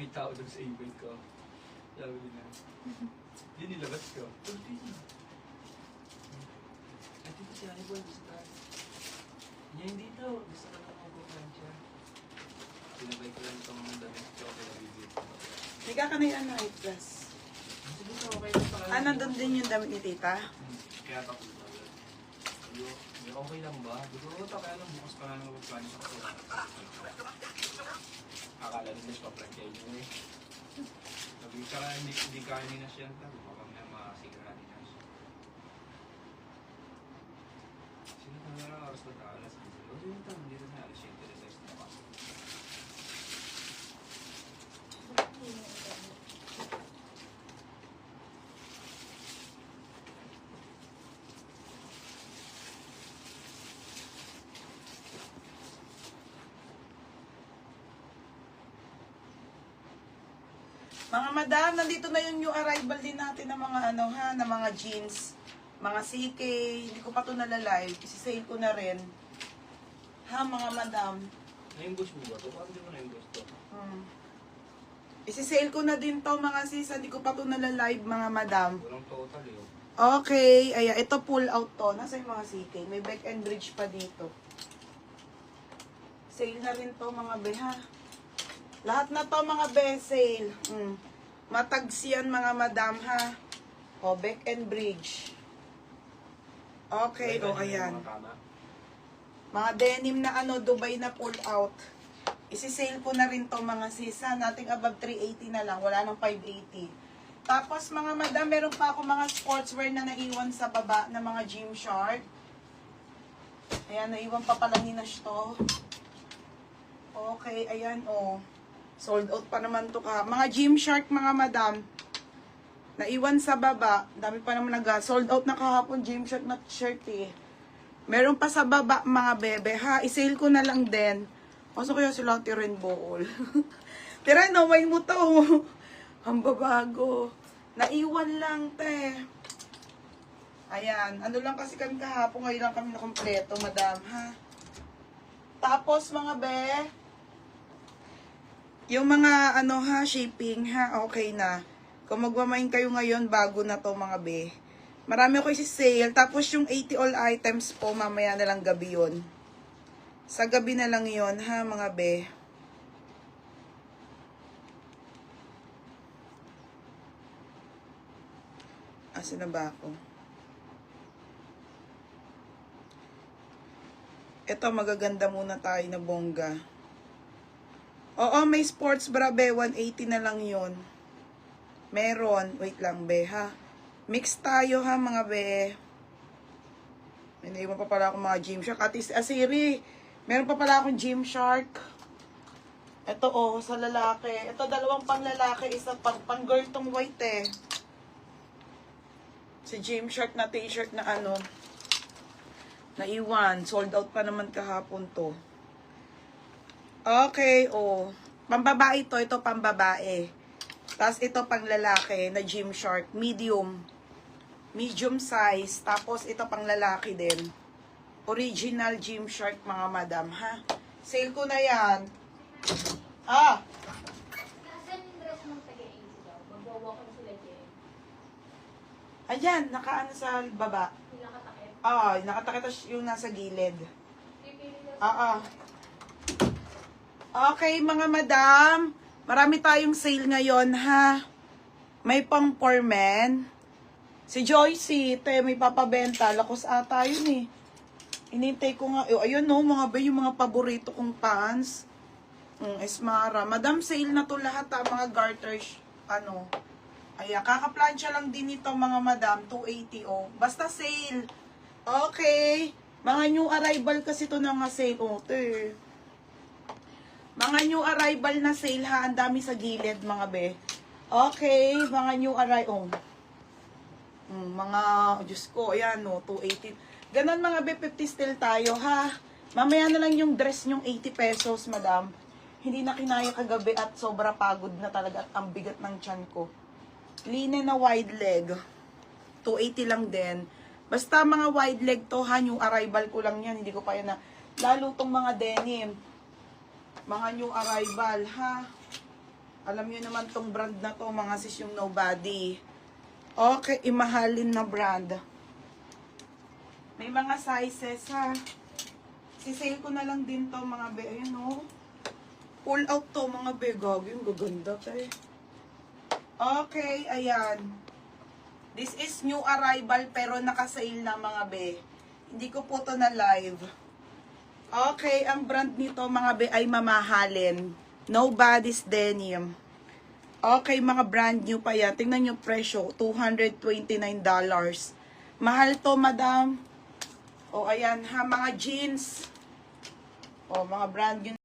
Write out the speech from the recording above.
may tao doon sa event ko. Sabi nila, hindi nilabas ko. Sabi nila, ay, dito si Hannibal, gusto ka. Yan dito, gusto ka na mag-kukuhan siya. Sinabay ko lang itong damit ko, kaya bibig. Hindi ka kanina night dress. Sige ko, okay lang pala. Ah, nandun din yung damit ni tita? Kaya tapos na. Sabi, okay lang ba? Siguro ito, kaya lang bukas pa na naman magplano sa kasura. Akala nila siya pa-prank kayo eh. Sabi, tsaka hindi kaya na siya. Sabi, baka may masigarani na siya. Sino ka na oras ba tayo? Alas 10. O, yun ito, hindi rin na alas 7. Alas 6 na pasok. Mga madam, nandito na yung new arrival din natin ng mga ano ha, ng mga jeans, mga CK, hindi ko pa ito nalalive, isi-sale ko na rin. Ha, mga madam. Na-imbush mo ba ito? Paano di mo na-imbush ito? Isi-sale ko na din to mga sis, hindi ko pa ito nalalive mga madam. Walang total eh. Okay, ayan, ito pull out to. Nasa yung mga CK, may back and bridge pa dito. Sale na rin to mga be ha. Lahat na to mga be, sale. Matags yan mga madam ha. O, back and bridge. Okay, o ayan. Mga denim na ano, Dubai na pull out. Isi-sale ko na rin to mga sisa. Nating above 380 na lang. Wala nang 580. Tapos mga madam, meron pa ako mga sportswear na naiwan sa baba na mga Gymshark. Ayan, naiwan pa pala ni Nash to. Okay, ayan o. Sold out pa naman to ka. Mga Gymshark mga madam. Naiwan sa baba. Dami pa naman sold out na kahapon Gymshark na t-shirt eh. Meron pa sa baba mga bebe ha. I-sale ko na lang din. Kaso kaya sila Rainbow. Tira, naway mo to. Ang babago. Naiwan lang te. Ayan. Ano lang kasi kami kahapon. Ngayon lang kami na kompleto madam ha. Tapos mga be. Yung mga ano ha, shipping ha, okay na. Kung magmamain kayo ngayon, bago na to mga be. Marami ako isi-sale. Tapos yung 80 all items po, mamaya na lang gabi yun. Sa gabi na lang yun ha mga be. Asan na ba ako? Ito, magaganda muna tayo na bongga. Oo, may sports bra, be. 180 na lang yun. Meron. Wait lang, be, ha. Mix tayo, ha, mga be. May naiwan pa pala akong mga Gymshark. Asiri, meron pa pala akong Gymshark. Ito, oh, sa lalaki. Ito, dalawang pang lalaki. Isa pang girl tong white, eh. Si Gymshark na t-shirt na ano. Naiwan. Sold out pa naman kahapon to. Okay, oh. Pambabae to, ito pambabae. Tapos ito pang lalaki na Gymshark, medium. Medium size. Tapos ito pang lalaki din. Original Gymshark mga madam, ha? Sale ko na yan. Ah! Nasaan yung dress ng taga-AC daw? Magwawa ko na sila dyan. Ayan, nakaano sa baba. Yung nakatakip. Ah, nakatakita yung nasa gilid. Pipili daw Ah. Okay, mga madam. Marami tayong sale ngayon, ha? May pang for men. Si Joycey, may papabenta. Lakos ata yun, eh. Inintay ko nga. Ayun, no, mga ba yung mga paborito kong pants. Esmara. Madam, sale na to lahat, ha? Mga garters, ano. Ayan, kakaplansya lang din ito, mga madam. 280, oh. Basta sale. Okay. Mga new arrival kasi to na nga sale. Oh, te. Mga new arrival na sale ha, ang dami sa gilid mga be. Okay, mga new arrival. Mga, Diyos ko, ayan no, 280. Ganon mga be, 50 still tayo ha. Mamaya na lang yung dress nyong 80 pesos, madam. Hindi na kinaya kagabi at sobra pagod na talaga at ang bigat ng tiyan ko. Linen na wide leg. 280 lang din. Basta mga wide leg to ha, new arrival ko lang yan. Hindi ko pa yan na, lalo tong mga denim. Mga new arrival, ha? Alam nyo naman tong brand na to, mga sis, yung Nobody. Okay, imahalin na brand. May mga sizes, ha. Sisale ko na lang din to, mga be. Ayan, oh. Pull out to, mga be. Gagi, yung gaganda, te. Okay, ayan. This is new arrival, pero nakasale na, mga be. Hindi ko po to na live. Okay, ang brand nito, mga be, ay mamahalin. Nobody's Denim. Okay, mga brand new pa yan. Tingnan nyo presyo, $229. Mahal to, madam. O, ayan ha, mga jeans. O, mga brand new.